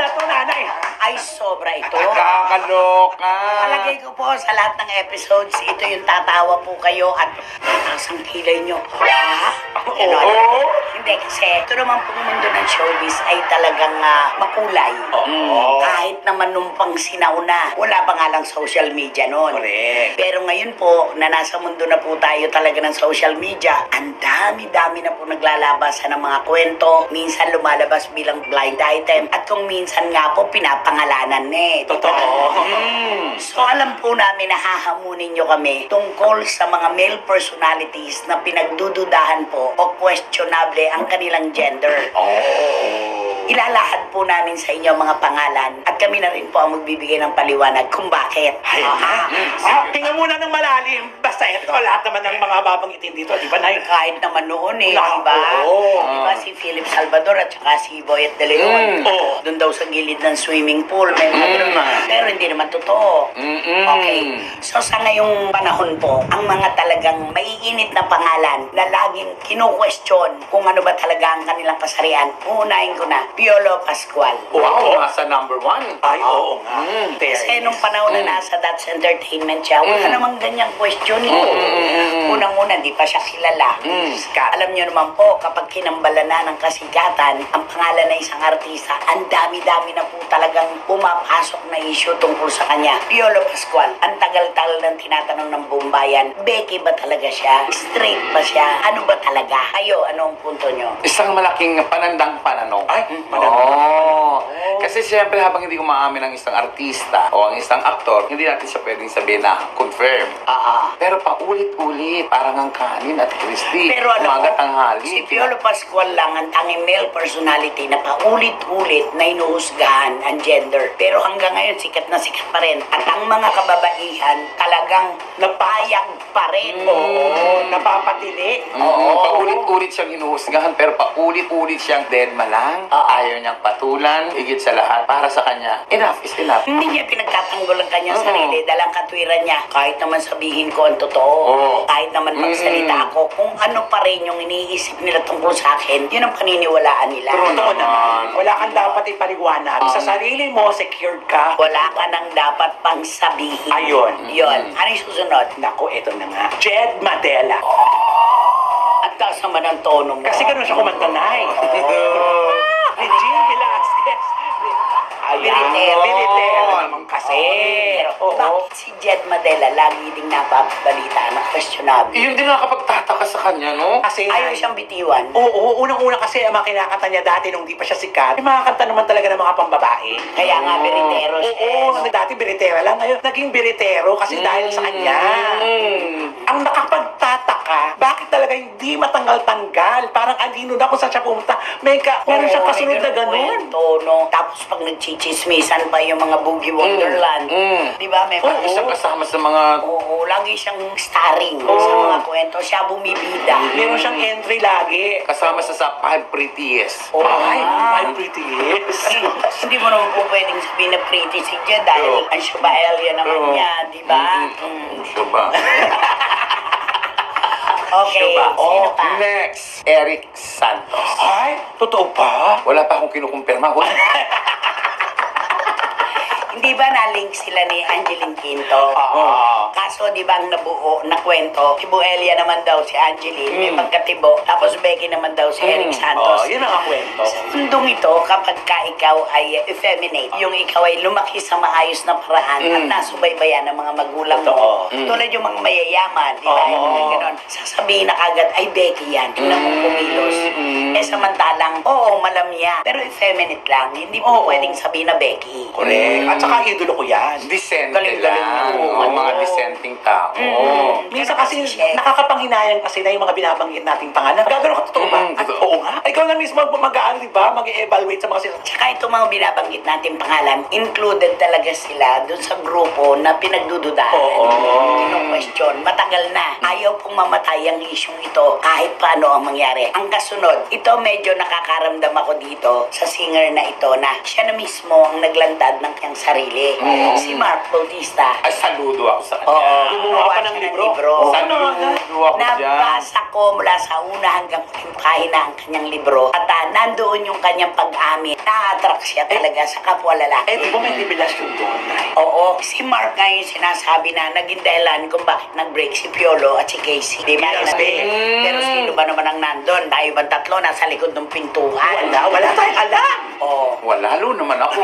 na to, nanay, ha? Ay, sobra ito. Nakakaloka. Palagay ko po sa lahat ng episodes, ito yung tatawa po kayo at tataas ang kilay nyo. Ha? Ganon. Oo. Hindi, kasi ito naman pong mundo ng showbiz ay talagang makulay. Kahit naman nung pang sinauna, wala pa nga lang social media noon. Correct. Pero ngayon po, na nasa mundo na po tayo talaga ng social media, ang dami-dami na po naglalabasan ng mga kwento. Minsan lumalabas bilang blind item. At kung minsan nga po, pinapangalanan na eh. Totoo. So alam po namin na hahamunin nyo kami tungkol sa mga male personalities na pinagdududahan po o questionable ang kanilang gender. Ilalahad po namin sa inyo mga pangalan at kami na rin po ang magbibigay ng paliwanag kung bakit. Tingnan muna ng malalim. Basta ito, lahat naman ng mga babanggitin dito, di ba, nay? Kahit naman noon eh, Lahat, di ba? oo. Di ba si Philip Salvador at saka si Boyet De Leon? Oo. Doon daw sa gilid ng swimming pool, may mga ganun. Pero hindi naman totoo. Okay. So sa ngayong panahon po, ang mga talagang maiinit na pangalan na laging kinu-question kung ano ba talaga ang kanilang kasarian, uunahin ko na, Piolo Pascual. Wow, nasa number 1. Ay, oo nga. Kasi nung panahon na nasa That's Entertainment siya, wala namang ganyang question eh. Unang-una, di pa siya kilala. Alam niyo naman po, kapag kinambala na ng kasigatan, ang pangalan na isang artista, ang dami-dami na po talagang pumapasok na issue tungkol sa kanya. Piolo Pascual, ang tagal-tagal ng tinatanong ng buong bayan, Becky ba talaga siya? Straight ba siya? Ano ba talaga? Kayo, ano ang punto nyo? Isang malaking panandang pananong. Ay, Kasi siyempre habang hindi umaamin ang isang artista o ang isang aktor, hindi natin siya pwedeng sabihin na confirm. Pero paulit-ulit, parang ang kanin at crispy. Pero ano, umaga tanghali. si Piolo Pascual lang ang tanging male personality na paulit-ulit na inuhusgahan ang gender. Pero hanggang ngayon, sikat na sikat pa rin. At ang mga kababaihan talagang napayag pa rin. Oo, napapatili. Paulit-ulit siyang hinuhusgahan pero paulit-ulit siyang dead malang. Ayaw niyang patulan, higit sa lahat. Para sa kanya, enough is enough. Hindi niya pinagtatanggol ang kanyang sarili dahil ang katwiran niya, kahit naman sabihin ko ang totoo, kahit naman magsalita ako, kung ano pa rin yung iniisip nila tungkol sa akin, yun ang paniniwalaan nila. Totoo naman. Wala kang dapat ipaliwanag. Sa sarili mo, secured ka. Wala ka nang dapat pang sabihin. Ayun. Yun. Ano yung susunod? Naku, eto na nga. Jed Madela. At taas naman ang tono mo. Kasi ganun siya kumanta, nay. Regine Velasquez. Bilitero. Bilitero naman kasi. Pero bakit si Jed Madela lagi ding napabalita na questionable? Yun din nakakapagtataka sa kanya, no? Kasi Ayaw siyang bitiwan. Oo, unang-una kasi ang mga kinakanta niya dati nung di pa siya sikat, yung mga kanta naman talaga ng mga pambabae. Kaya nga biritero siya. Oo, dati biritera lang. Ngayon, naging biritero kasi dahil sa kanya. Ang nakapagtataka, bakit talaga hindi matanggal-tanggal? Parang andino na kung saan siya pumunta. Meron siyang kasunod na ganun. Tono. Tapos pag nagchichismisan pa yung mga Boogie Wonderland. Di ba? May Parang isang kasama sa mga... Oo, lagi siyang starring sa mga kwento. Siya bumibida. Meron siyang entry lagi. Kasama sa 5 prettiest. Ay, my pretty lips. Hindi mo naman po pwedeng sabihin na pretty si Jed dahil ang Shubaelia naman niya, di ba? Sure ba? Okay, Shuba. sino pa? Next, Eric Santos. Ay, totoo pa? Wala pa akong kinukumpirma. Hindi ba na-link sila ni Angeline Quinto? Kaso di ba ang nabuo na kwento, Tibuelia naman daw si Angeline, may pagkatibo, tapos Becky naman daw si Eric Santos. Yun ang kwento. Sa mundong ito, kapag ka ikaw ay effeminate, yung ikaw ay lumaki sa maayos na paraan at nasubaybayan ng mga magulang mo, tulad yung mga mayayaman, di ba? Yung mga ganon. Sasabihin na kagad, ay Becky yan, tingnan mo kumilos. Eh samantalang, oo, malamya, pero effeminate lang, hindi po pwedeng sabihin na Becky. Correct. At saka idolo ko yan. Decente Galing-galing lang. mo. O, mga dissenting tao. Minsan kasi nakakapanghinayang kasi na yung mga binabanggit nating pangalan. Gagano ka, totoo ba? At oo nga. Ikaw na mismo mag-aan, di ba? Mag-evaluate sa mga Tsaka itong mga binabanggit natin pangalan, included talaga sila dun sa grupo na pinagdududahan. Question, matagal na. Ayaw pong mamatay ang isyong ito kahit paano ang mangyari. Ang kasunod, ito medyo nakakaramdam ako dito sa singer na ito na siya na mismo ang naglantad ng kanyang sarili. Si Mark Bautista, Ay, saludo ako sa kanya. oo, Gumawa pa ng libro. Saludo ako dyan. Nabasa ko mula sa una hanggang huling pahina ang kanyang libro. At nandoon yung kanyang pag-amin. Na-attract siya talaga sa kapwa lalaki. Di ba may revelasyon doon? Oo, si Mark nga yung sinasabi na naging dahilan kung bakit nag-break si Piolo at si Casey. Di ba? Pero sino ba naman ang nandun? Tayo bang tatlo nasa likod ng pintuan? Wala tayong alam. Oo. Wala, lalo naman ako.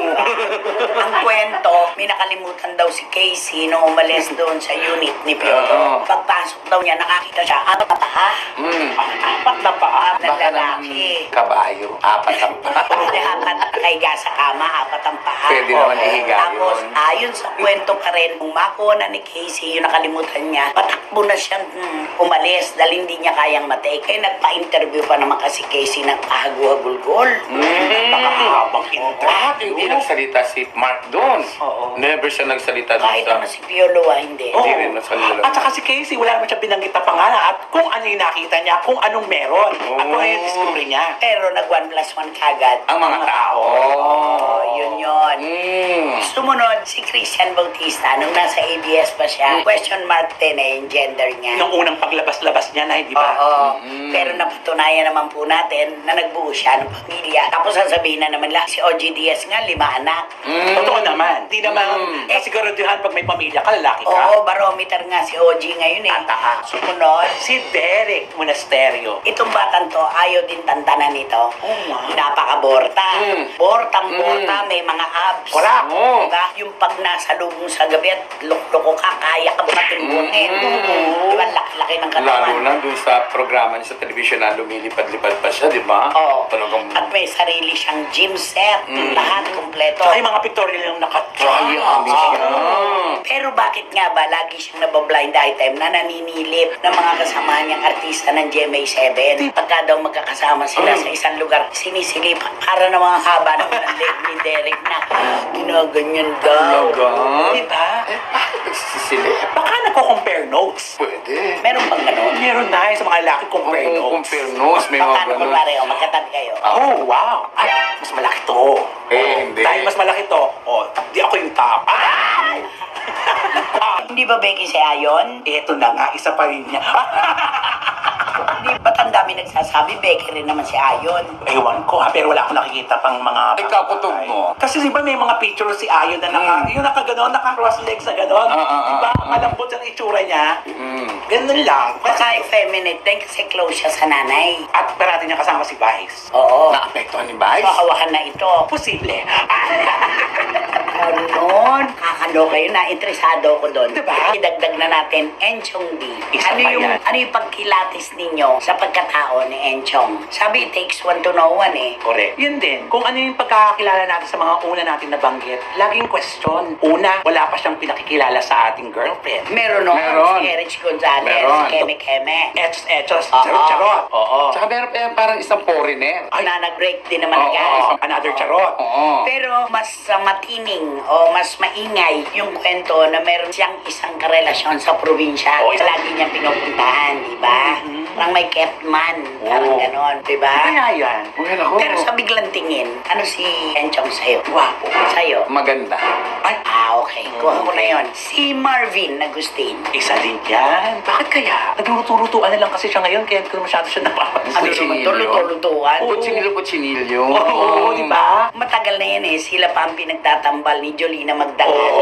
Ang kwento, may nakalimutan daw si Casey nung umalis doon sa unit ni Piolo. Oo. Pagpasok daw niya, nakakita siya, apat na paa. Apat na paa. Na Baka naman lalaki. kabayo. Apat ang pa. Hindi, apat nakahiga sa kama, apat ang paa. Pwede naman ihiga Tapos, yun. ayon sa kwento pa rin, nung makuha na ni Casey, yung nakalimutan niya, patakbo na siyang umalis dahil hindi niya kayang matake. Kaya nagpa-interview pa naman kasi Casey ng kahagu-hagulgol. Nakahabang intro. Hindi nagsalita si Mark doon. Oo. Never siya nagsalita doon Kahit sa... naman si Piolo, hindi. Hindi rin nagsalita. At saka si Casey, wala naman siya binanggit na pangalan at kung ano yung nakita niya, kung anong meron, at kung ano yung discovery niya. Pero nag-1+1 kagad. Ang mga tao. Oh, yun yun. Sumunod, si Christian Bautista, nung nasa ABS pa siya, question mark din yung gender niya. Nung unang paglabas-labas niya na, hindi ba? Oo. Pero napatunayan naman po natin na nagbuo siya ng pamilya. Tapos sasabihin na naman lang, si OG Diaz nga, 5 anak. Totoo naman. Hindi naman, siguraduhan pag may pamilya ka, lalaki ka. Oo, barometer nga si OG ngayon eh. Ata. Sumunod, Si Derek Monasterio. itong batang to, ayaw din tantanan nito. Napaka-borta. Bortang-borta, may mga abs. Correct. Diba? Yung pag nasa lubong sa gabi at loko ka, kaya ka patimbunin. Diba? Laki-laki ng Lalo katawan. na doon sa programa niya sa television na lumilipad-lipad pa siya, di ba? Oo. Talagang... At may sarili siyang gym set. Lahat kompleto. Saka yung mga pictorial yung Ay, ano siya? Pero bakit nga ba lagi siyang nabablind item na naninilip ng mga kasama niyang artista ng GMA7? Pagka daw magkakasama sila sa isang lugar, sinisilip para na mga haba naman ng leg ni Derek na ginaganyan daw. Talaga? Diba? Eh, bakit nagsisisilip? Baka nagko-compare notes. Pwede. Meron bang ganun? Meron na sa mga lalaki compare Oo, notes. compare notes. May mga Paano ganun. kunwari, magkatabi kayo? Oh, wow. Ay, mas malaki to. Hindi. Dahil mas malaki to, di ako yung top. Ay! Hindi ba Becky si Ayon? Ito na nga, isa pa rin niya. Hindi ba't ang dami nagsasabi, Becky rin naman si Ayon? Ewan ko ha, pero wala akong nakikita pang mga... Ikaw, kutob mo. Kasi di ba may mga picture si Ayon na yung nakaganon, naka-cross legs na ganon. Di ba? Malambot ang itsura niya. Ganun lang. Baka effeminate din kasi close siya sa nanay. At parati niya kasama si Vice. Oo. Naapektuhan ni Vice? Kahawakan na ito. Posible. Ganon. Kakalo kayo na, interesado ko doon. Diba? Idagdag na natin, Enchong D. Isa Ano pa yung, yan. ano yung pagkilatis ninyo sa pagkatao ni Enchong? Sabi, it takes one to know one eh. Correct. Yun din. Kung ano yung pagkakakilala natin sa mga una natin nabanggit, laging question. Una, wala pa siyang pinakikilala sa ating girlfriend. Meron no? Meron. Si Erich Gonzalez, Meron. si Keme Keme. Etos, Oo. charot. Oo. Tsaka meron pa yan parang isang foreigner. Na nag-break din naman Oo. guys. Another charot. Oo. Pero mas matining o mas maingay yung kwento na meron siyang isang karelasyon sa probinsya. Oo, Lagi niyang pinupuntahan, di ba? Parang may kept man. Parang Oo. ganon, di ba? Kaya yan. Well, ako. Pero sa biglang tingin, ano si Enchong sa'yo? Wapo. Sa'yo? Maganda. Ay, Okay. Kuha ko na yon. Si Marvin Agustin. isa din yan. Bakit kaya? Nagluto-lutuan na lang kasi siya ngayon, kaya hindi ko masyado siya napapansin. Ano Kutsinilyo. naman to? Luto-lutuan? Kutsinilyo. Oo, di ba? Matagal na yan eh. Sila pa ang pinagtatambal ni Jolina Magdangal.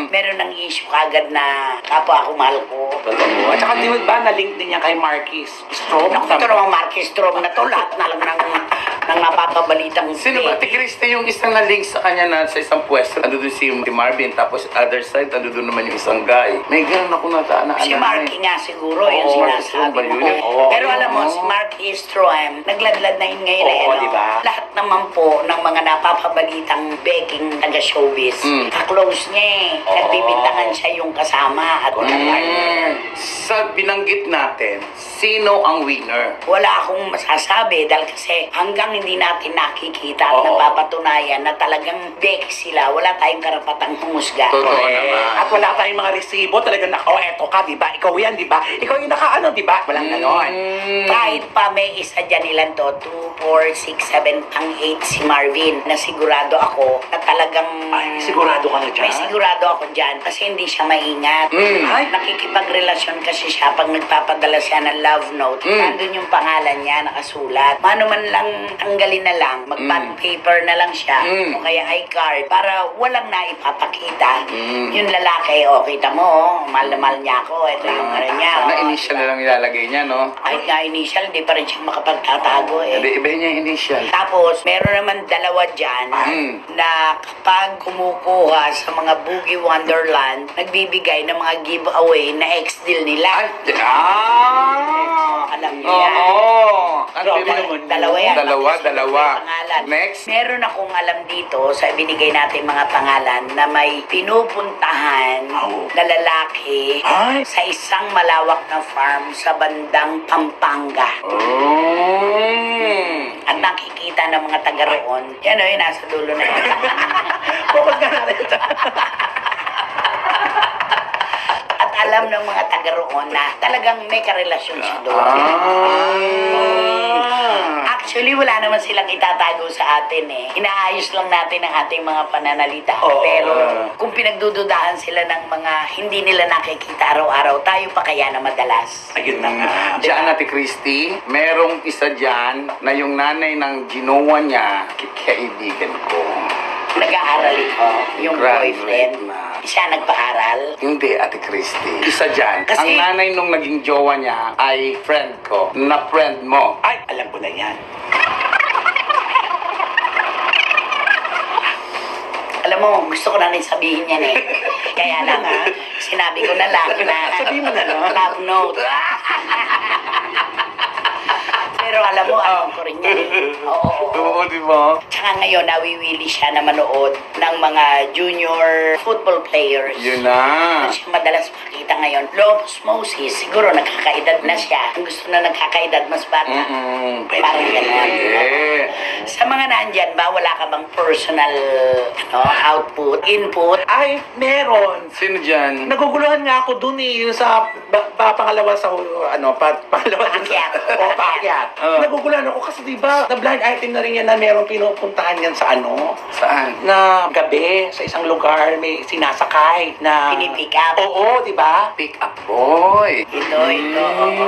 Meron ng issue kagad na kapwa ako mahal ko. Totoo. At saka di ba na-link din niya kay Marquis Strobe? Naku, ito namang Marquis Strong na to. Lahat na lang ng napapabalitang Sino ba? Tigriste yung isang na-link sa kanya na sa isang pwesto. Ando doon si Marvin, tapos other side, ando doon naman yung isang guy. May ganun ako na Si Marky nga siguro yung Oo, sinasabi ba yun? mo. Oo, Pero yun, alam mo, oo. si Marky Stroem, nagladlad na yun ngayon Oo, no? di ba? Lahat naman po ng mga napapabalitang beking taga-showbiz, ka-close niya eh. Nagbibintangan siya yung kasama at partner. Sa binanggit natin, sino ang winner? Wala akong masasabi dahil kasi hanggang hanggang hindi natin nakikita at Oo. napapatunayan na talagang bek sila, wala tayong karapatang humusga. Totoo Correct. naman. At wala tayong mga resibo, talagang eto ka, di ba? Ikaw yan, di ba? Ikaw yung nakaano, di ba? Walang ganon. Kahit pa may isa dyan ilan to, 2, 4, 6, 7, ang 8 si Marvin, na sigurado ako na talagang... Ay, sigurado ka na dyan? May sigurado ako dyan kasi hindi siya maingat. Ay. Nakikipagrelasyon kasi siya pag nagpapadala siya ng love note. Nandun yung pangalan niya nakasulat. Mano man lang tanggalin na lang, mag-bond paper na lang siya o kaya iCard para walang naipapakita. Yung lalaki, kita mo, mahal na mahal niya ako. Ito yung ano niya. Sana initial na lang ilalagay niya, no? Kahit nga initial, hindi pa rin siya makapagtatago Hindi, iba niya yung initial. Tapos, meron naman dalawa dyan na kapag kumukuha sa mga Boogie Wonderland, nagbibigay ng mga giveaway na ex-deal nila. Alam niyo yan. Oo. Ano Grabe yun? naman. Dalawa yan. Dalawa. May pangalan. Next. Meron akong alam dito sa binigay natin mga pangalan na may pinupuntahan na lalaki Ay. sa isang malawak na farm sa bandang Pampanga. At nakikita ng mga taga roon, yan o, yung nasa dulo na yan. Focus ka na rin. At alam ng mga taga roon na talagang may karelasyon siya doon. Actually, wala naman silang itatago sa atin eh. Inaayos lang natin ang ating mga pananalita. Oo. Pero kung pinagdududahan sila ng mga hindi nila nakikita araw-araw, tayo pa kaya na madalas. Ayun na nga. Diyan, Ate Christy, merong isa dyan na yung nanay ng ginawa niya, kaibigan ko. Nag-aaral ito, yung Graduate boyfriend. na. Siya nagpa-aral. Hindi, Ate Christy. Isa dyan. Kasi- Ang nanay nung naging jowa niya ay friend ko, na friend mo. Ay, alam ko na yan. Alam mo, gusto ko na rin sabihin yan eh. Kaya lang, sinabi ko na lang na Sabihin mo na lang. love note. Pero alam mo, alam ko rin yan eh. Oo. di ba? Tsaka ngayon, nawiwili siya na manood ng mga junior football players. Yun na. Ano siya madalas makita ngayon? Lopez Moses, siguro nakakaedad na siya. Ang gusto na nakakaedad, mas bata. Parang gano'n. Yeah. Sa mga nandyan ba, wala ka bang personal output, input? Ay, meron. Sino dyan? Naguguluhan nga ako dun eh, yung sa pangalawa sa, pangalawa dun sa, Paakyat. paakyat. Naguguluhan ako kasi diba, na blind item na rin yan na merong pinupuntahan yan sa Saan? na gabi, sa isang lugar, may sinasakay na... Pinipick up. Oo, diba? Pick up boy. Ito, oo.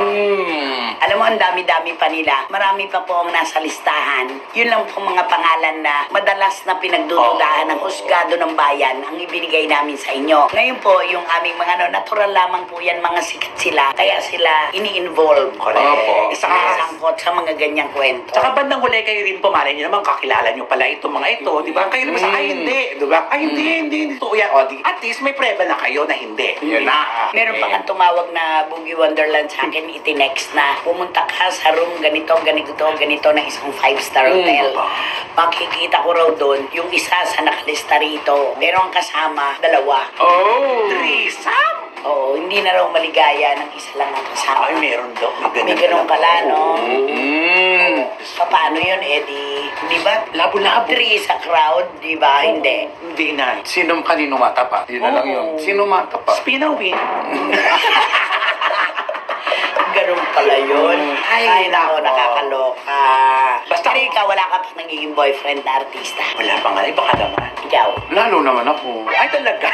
Alam mo, ang dami-dami pa nila. Marami pa po ang nasa listahan. Yun lang po mga pangalan na madalas na pinagdududahan ng husgado ng bayan ang ibinigay namin sa inyo. Ngayon po, yung aming mga natural lamang po yan, mga sikat sila. Kaya sila ini-involve. Correct. Opo. Sangkot sa mga ganyang kwento. Tsaka bandang huli kayo rin pumalay niyo naman, kakilala niyo pala itong mga ito, di ba? Kayo naman sa, ay hindi, di ba? Ay hindi, totoo yan. O, at least may preba na kayo na hindi. Yun na. Meron pa nga tumawag na Boogie Wonderland sa akin, itinext na pumunta ka sa room ganito, ganito ng isang 5-star hotel. Makikita ko raw doon yung isa sa nakalista rito. Meron kasama, dalawa. Oh. Threesome? Oo, hindi na raw maligaya ng isa lang ang kasama. Ay, meron daw. May ganun pala, no? Paano yun, Eddie? Di ba? Labo-labo. Three sa crowd, di ba? Hindi. Hindi na. Sino kanino matapat? Yun na lang yun. Sino matapat? Spinawin. Ganun pala yun. Ay, nako, nako. nakakaloka. Basta- Pero ikaw, wala ka pa nagiging boyfriend na artista. Wala pa nga, iba ka naman. Ikaw. Lalo naman ako. Ay, talaga.